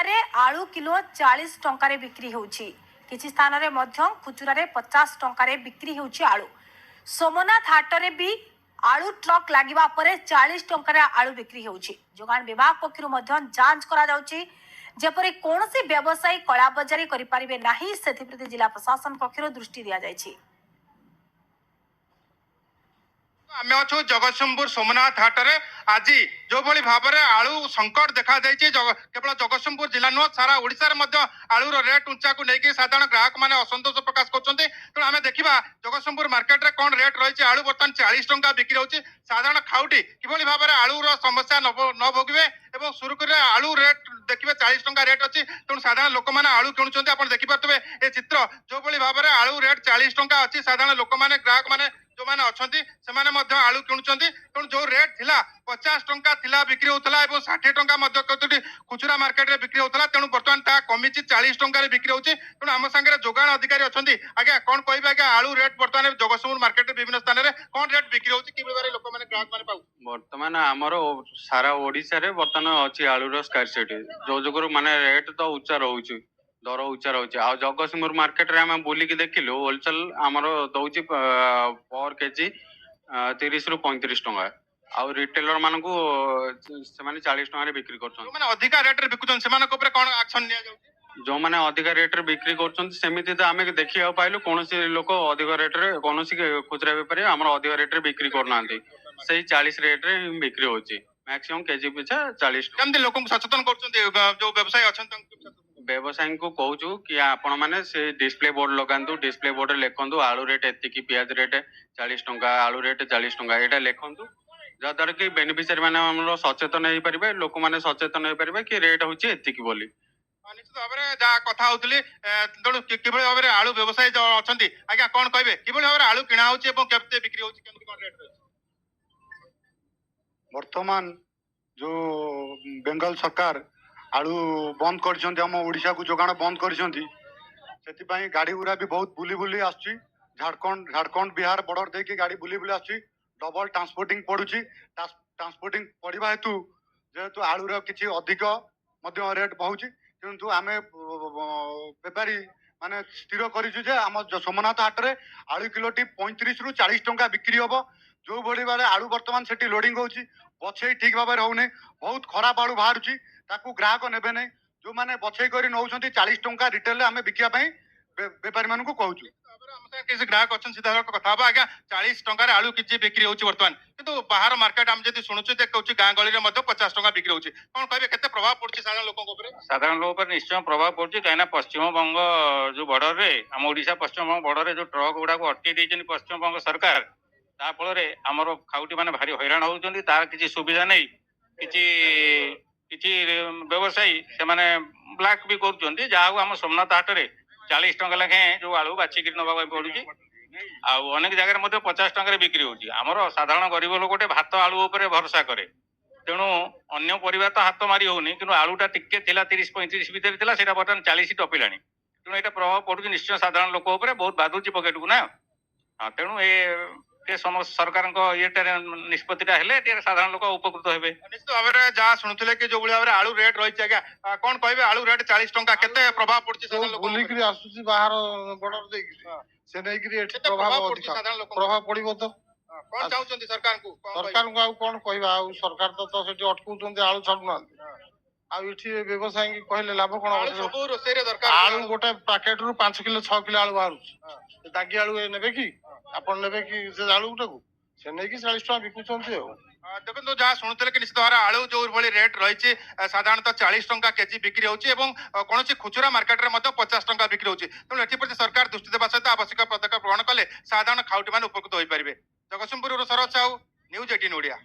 जिले में आलू किलो 40 टंकार बिक्री होउछि। किछि स्थान रे मध्य खुचुरा रे 50 टंकार बिक्री होउछि आलू। सोमनाथ हाट में भी आलू ट्रक लागिबा परे 40 टंकार आलू बिक्री होउछि। जोगान विभाग पक्षरु मध्य जांच करा जाउछि जेपरि कोनोसी व्यवसायी कला बजारी करि परिबे नाही सेथिप्रति जिला प्रशासन पक्षरु दृष्टि दिया जायछि। आम अच्छु जगतसिंहपुर सोमनाथ हाटरे आज जो भाई भाव में आलू संकट देखा केवल जगतसिंहपुर जिला नुह सारा ओडिशार आलूर रेट उंचा को लेकिन साधारण ग्राहक मैंने असंतोष प्रकाश कर तेणु आम देखा जगतसिंहपुर मार्केट में कौन रेट रही आलू बर्तमान 40 टंका बिक्री होची। साधारण खाउटी किभली भाव में आलूर समस्या न भोगे और सुरुखुरी आलू रेट देखिए 40 टंका रेट अच्छी तेणु साधारण लोक मैंने आलू किणुंट आप देखिपे ये चित्र जो भाई भाव में आलू रेट 40 टंका अच्छी साधारण लोक मैंने ग्राहक मैंने जो मैंने अच्छा आलू किणुंट तेणु जो रेट थिला 50 टंका थिला बिक्री होता 60 टंका खुचुरा मार्केट में बिक्री होता तेणु बर्तमान कमी 40 टंका बिक्री होती तेणु आम सागर जोगाण अधिकारी अच्छा आज्ञा कौन कह आज्ञा आलू रेट बर्तमान जगतसिंहपुर मार्केट में विभिन्न स्थान में कौन रेट बिक्री होती कि लोक मैंने ग्राहक मैंने पाऊ बर्तमान आमर सारा ओडिशा रे बर्तमान अच्छी आलूर स्कार्सिटी जो जो माने रेट तो उच्चा रोचे दर उच्चा रोचे आ जगतसिंहपुर मार्केट रे आम बुलिकी देखिलु होलसेल आमर दौची पर केजी 30 रु 35 टंका आ रिटेलर मानक 40 टंका बिक्री कर अधिका रेट बिकुन से कौन एक्शन जो मैंने अधिका रेट रे बिक्री करमती तो आम देखा पाइलु कौन लोक अधिक रेट रे कौन खुचरा बेपारी आम अधिक रेट रे बिक्री करना से 40 रेट रे बिक्री होची मैक्सिमम केजी पिछा 40 केमती लोक सचेतन कर जो व्यवसायी अच्छा व्यवसायी को कहूँ कि आपण मैंने से डिस्प्ले बोर्ड लगातु डिस्प्ले बोर्ड लिखु आलू रेट एति पियाज रेट 40 टंका आलू रेट 40 टंका यहाँ लिखु जहाद्वारा कि बेनिफिशियरी मैंने सचेतन हो पारे लोक मैंने सचेतन हो पारे कि रेट हूँ एति बोली निश्चित भाव में जहाँ कथा होती तेणु कि भाव में आलू व्यवसायी जो अच्छा आज्ञा कौन कहे कि भाव में आलू किणा होते बिक्री होती वर्तमान जो बेंगल सरकार आलू बंद कर जोगाण बंद कर गाड़ी गुरा भी बहुत बुली बुली आसुची झारखंड बिहार बॉर्डर देखिए गाड़ी बुली बुली आसुची डबल ट्रांसपोर्टिंग पड़ुची ट्रांसपोर्टिंग पड़ा हेतु जेहेतु आलूर किसी अधिक रेट बहुची किंतु आमे बेपारी माने स्थिर करिछु आम सोमनाथ हाट रे आलू किलोटी 35 रु 40 टंका बिक्री हम जो भली बारे आलू बर्तमान से लोडिंग होची बछे ठीक भाव में होने बहुत खराब आलू बाहर ग्राहक नेबे नहीं जो मैंने बछे कर नौ 40 टंका रिटेल आम बिकापी बेपारी मान को कहूँ किसी ग्राहक अच्छा सीधा कथा आज्ञा 40 टंकार आलू किसी बिक्री होची बर्तमान किंतु बाहर मार्केट आम जब शुणुचे कहूँ गाँ गली में 50 टंका बिक्री होची कौन कहे केते प्रभाव पड़ुची साधारण लोक पर निश्चय प्रभाव पड़ुची कहीं पश्चिम बंग जो बॉर्डर रे आम ओडिशा पश्चिम बंग बॉर्डर रे जो ट्रक गुड़ा अटके देइछन पश्चिम बंग सरकार ता फल आमर खाउटी माने भारी हैरान होउछन्ती तार किसी सुविधा नहीं किछि व्यवसायी से माने ब्लैक भी करुँच जहाँ आम सोमनाथ हाट में 40 टंका लेखे जो आलू बाछिक ना पड़ुची अनेक जगह 50 टंका बिक्री होची आमर साधारण गरीब लोक भात आलू उपर भरोसा करे तेणु अन्य परिवार तो हाथ मारी होनी कि आलूटा टिके 30-35 भितर था से बर्तमान 40 टपिला तेणु यहाँ प्रभाव पड़ुची निश्चय साधारण लोक बहुत बाधुची पकेट को ना तेणु ये सरकार निष्पत्तिटा साधारण लोक उपकृत हे निश्चित भाव में जहाँ शुणुले कि जो भाव में आलू रेट रही आज्ञा कौन कहे आलू रेट 40 टंका केते प्रभाव पड़ुची बुलिकी आसुची बाहर बॉर्डर देखि से नहीं प्रभाव पड़ो तो कौन चाहते सरकार को कौन कहवा सरकार तो अटकाउं आलू छाड़ू आठी व्यवसायी कहले लाभ कौन आलू गोटे पैकेट रु 5 किलो 6 किलो आलू बाहर दागी आलू ने कि आप ने कि आलू गुटा को से नहीं 40 टका बिकुंट देखो जहाँ शुणुले कि निश्चित भाव आलू जो भाई रेट रही साधारणतः 40 टंका केजी बिक्री होची कौन खुचुरा मार्केट में 50 टंका बिक्री होची तेणु एप्रति सरकार दृष्टि देवा सहित आवश्यक पदक्षेप ग्रहण कले साधारण खाउटी मैंने उपकृत हो पारे। जगतसिंहपुर सरोज साहू न्यूज 18 ओडिया।